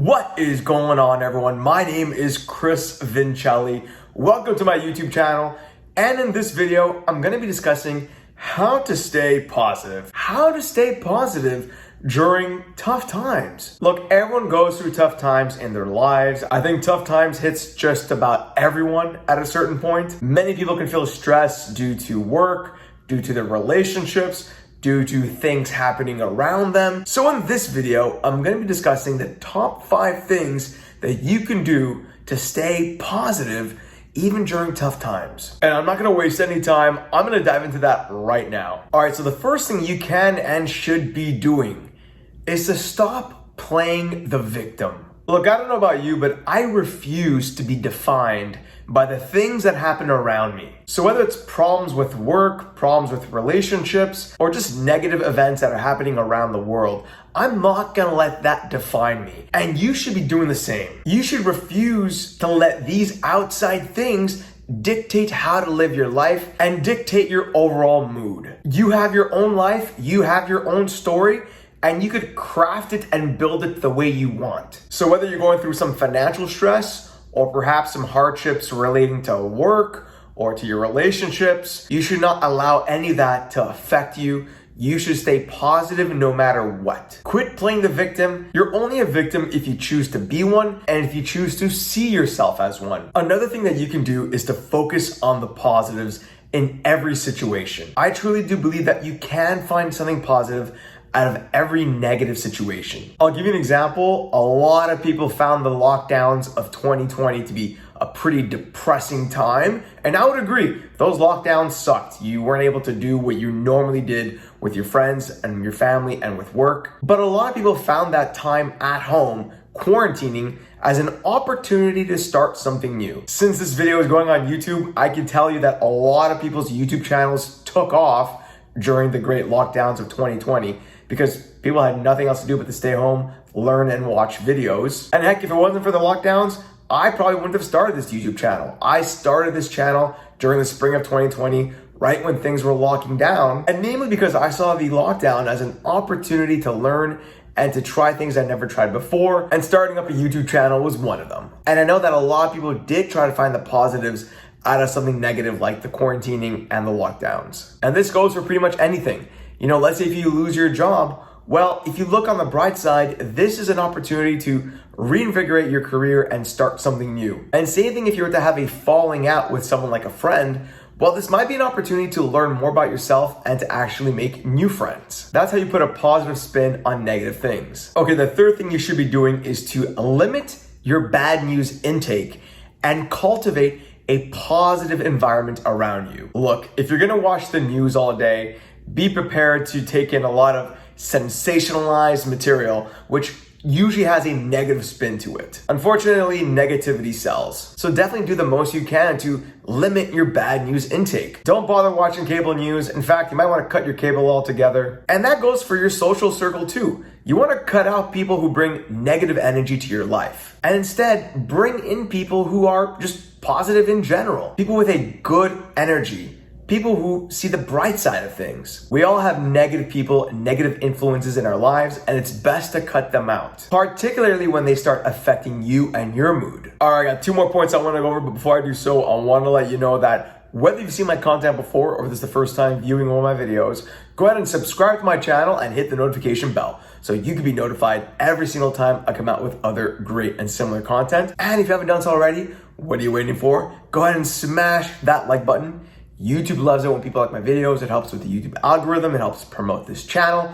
What is going on, everyone? My name is Chris Vincelli. Welcome to my YouTube channel. And in this video, I'm going to be discussing how to stay positive. How to stay positive during tough times. Look, everyone goes through tough times in their lives. I think tough times hits just about everyone at a certain point. Many people can feel stress due to work, due to their relationships, due to things happening around them. So in this video, I'm going to be discussing the top 5 things that you can do to stay positive even during tough times. And I'm not going to waste any time. I'm going to dive into that right now. All right, so the first thing you can and should be doing is to stop playing the victim. Look, I don't know about you, but I refuse to be defined by the things that happen around me. So whether it's problems with work, problems with relationships, or just negative events that are happening around the world, I'm not gonna let that define me. And you should be doing the same. You should refuse to let these outside things dictate how to live your life and dictate your overall mood. You have your own life, you have your own story, and you could craft it and build it the way you want. So whether you're going through some financial stress or perhaps some hardships relating to work or to your relationships, you should not allow any of that to affect you. You should stay positive no matter what. Quit playing the victim. You're only a victim if you choose to be one and if you choose to see yourself as one. Another thing that you can do is to focus on the positives in every situation. I truly do believe that you can find something positive out of every negative situation. I'll give you an example. A lot of people found the lockdowns of 2020 to be a pretty depressing time. And I would agree, those lockdowns sucked. You weren't able to do what you normally did with your friends and your family and with work. But a lot of people found that time at home, quarantining, as an opportunity to start something new. Since this video is going on YouTube, I can tell you that a lot of people's YouTube channels took off during the great lockdowns of 2020 because people had nothing else to do but to stay home, learn, and watch videos. And heck, if it wasn't for the lockdowns, I probably wouldn't have started this YouTube channel. I started this channel during the spring of 2020, right when things were locking down, and namely because I saw the lockdown as an opportunity to learn and to try things I never tried before, and starting up a YouTube channel was one of them. And I know that a lot of people did try to find the positives out of something negative like the quarantining and the lockdowns. And this goes for pretty much anything. You know, let's say if you lose your job, well, if you look on the bright side, this is an opportunity to reinvigorate your career and start something new. And same thing if you were to have a falling out with someone like a friend, well, this might be an opportunity to learn more about yourself and to actually make new friends. That's how you put a positive spin on negative things. Okay, the third thing you should be doing is to limit your bad news intake and cultivate a positive environment around you. Look, if you're gonna watch the news all day, be prepared to take in a lot of sensationalized material, which usually has a negative spin to it. Unfortunately, negativity sells. So definitely do the most you can to limit your bad news intake. Don't bother watching cable news. In fact, you might want to cut your cable altogether. And that goes for your social circle too. You want to cut out people who bring negative energy to your life. And instead, bring in people who are just positive in general. People with a good energy. People who see the bright side of things. We all have negative people and negative influences in our lives, and it's best to cut them out, particularly when they start affecting you and your mood. All right, I got 2 more points I want to go over, but before I do so, I want to let you know that whether you've seen my content before or this is the first time viewing one of my videos, go ahead and subscribe to my channel and hit the notification bell so you can be notified every single time I come out with other great and similar content. And if you haven't done so already, what are you waiting for? Go ahead and smash that like button. YouTube loves it when people like my videos. It helps with the YouTube algorithm. It helps promote this channel.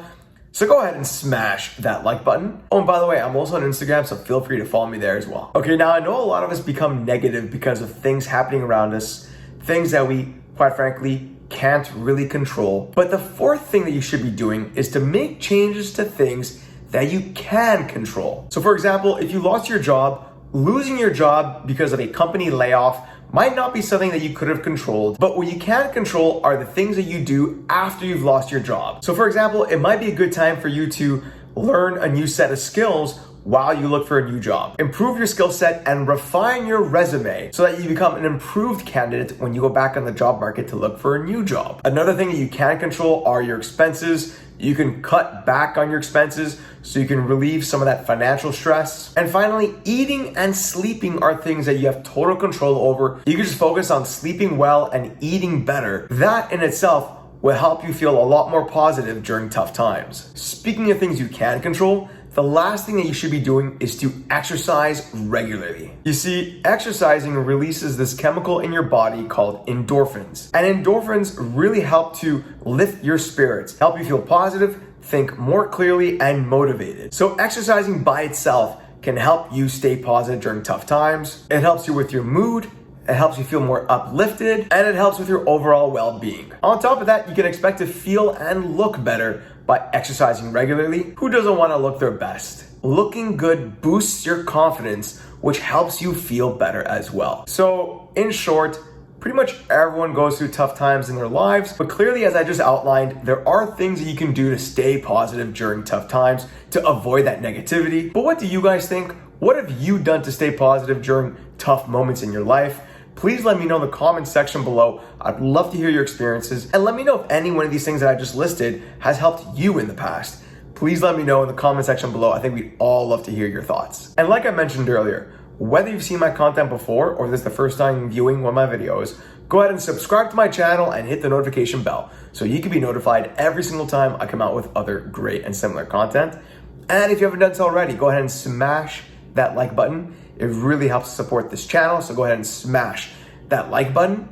So go ahead and smash that like button. Oh, and by the way, I'm also on Instagram, so feel free to follow me there as well. Okay, now I know a lot of us become negative because of things happening around us, things that we, quite frankly, can't really control. But the fourth thing that you should be doing is to make changes to things that you can control. So for example, if you lost your job, losing your job because of a company layoff might not be something that you could have controlled, but what you can control are the things that you do after you've lost your job. So for example, it might be a good time for you to learn a new set of skills while you look for a new job. Improve your skill set and refine your resume so that you become an improved candidate when you go back on the job market to look for a new job. Another thing that you can control are your expenses, You can cut back on your expenses so you can relieve some of that financial stress. And finally, eating and sleeping are things that you have total control over. You can just focus on sleeping well and eating better. That in itself will help you feel a lot more positive during tough times. Speaking of things you can control, the last thing that you should be doing is to exercise regularly. You see, exercising releases this chemical in your body called endorphins. And endorphins really help to lift your spirits, help you feel positive, think more clearly, and motivated. So exercising by itself can help you stay positive during tough times. It helps you with your mood. It helps you feel more uplifted, and it helps with your overall well-being. On top of that, you can expect to feel and look better by exercising regularly. Who doesn't want to look their best? Looking good boosts your confidence, which helps you feel better as well. So, in short, pretty much everyone goes through tough times in their lives, but clearly, as I just outlined, there are things that you can do to stay positive during tough times, to avoid that negativity. But what do you guys think? What have you done to stay positive during tough moments in your life? Please let me know in the comments section below. I'd love to hear your experiences, and let me know if any one of these things that I just listed has helped you in the past. Please let me know in the comment section below. I think we'd all love to hear your thoughts. And like I mentioned earlier, whether you've seen my content before or this is the first time viewing one of my videos, go ahead and subscribe to my channel and hit the notification bell so you can be notified every single time I come out with other great and similar content. And if you haven't done so already, go ahead and smash that like button. It really helps support this channel, so go ahead and smash that like button.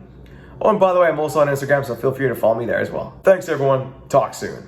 Oh, and by the way, I'm also on Instagram, so feel free to follow me there as well. Thanks everyone, talk soon.